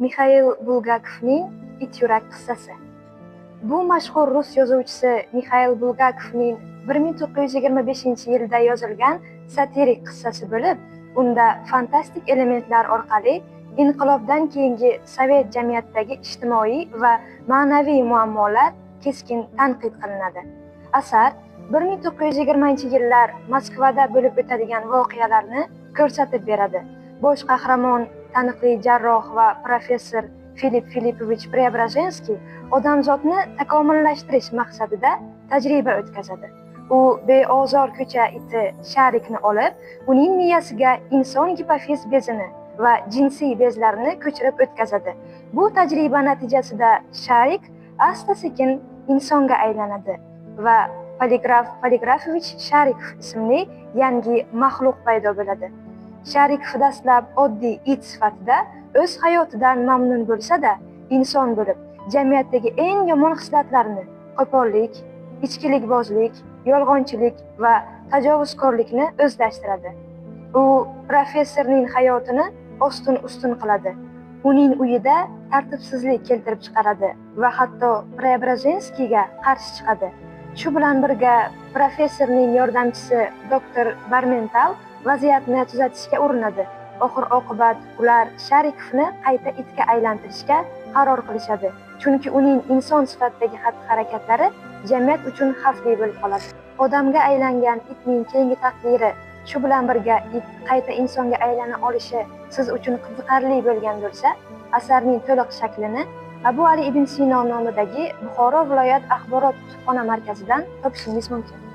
Mixail Bulgakovning It yurak qissasi. Bu mashhur rus yozuvchisi Mixail Bulgakovning 1925-yilda yozilgan satirik qissasi bo'lib, unda fantastik elementlar orqali inqilobdan keyingi sovet jamiyatidagi ijtimoiy va ma'naviy muammolar keskin tanqid qilinadi. Asar 1920-yillar Moskvada bo'lib o'tadigan voqealarni ko'rsatib beradi. Bosh qahramon taniqli jarroh va professor Filip Filipovich Preobrazhenskiy odamzodni takomillashtirish maqsadida tajriba o'tkazadi. U beozor ko'cha iti Sharikni olib, uning miyasiga inson gipofiz bezini va jinsiy bezlarni ko'chirib o'tkazadi. Bu tajriba natijasida Sharik asta-sekin insonga aylanadi va Poligrafovich Sharikov ismli yangi maxluq paydo bo'ladi. Sharikov dastlab oddiy it sifatida o'z hayotidan mamnun bo'lsa-da, inson bo'lib, jamiyatdagi eng yomon xislatlarni, qo'pollik, ichkilikbozlik, yolg'onchilik va tajovuzkorlikni o'zlashtiradi. U professorning hayotini ostin-ustun qiladi. Uning uyida tartibsizlik keltirib chiqaradi va hatto Preobrazhenskiyga qarshi chiqadi. Shu bilan birga professorning yordamchisi doktor Barmental vaziyatni tuzatishga urinadi. Oxir-oqibat ular Sharikovni qayta itga aylantirishga qaror qilishadi, chunki uning inson sifatidagi xatti-harakatlari jamiyat uchun xavfli bo'lib qoladi. Odamga aylangan itning keyingi taqdiri, shu bilan birga it qayta insonga aylana olishi siz uchun qiziqarli bo'lgan bo'lsa, asarning to'liq shaklini Abu Ali ibn Sino nomidagi Buxoro viloyat axborot kutubxona markazidan topishingiz mumkin.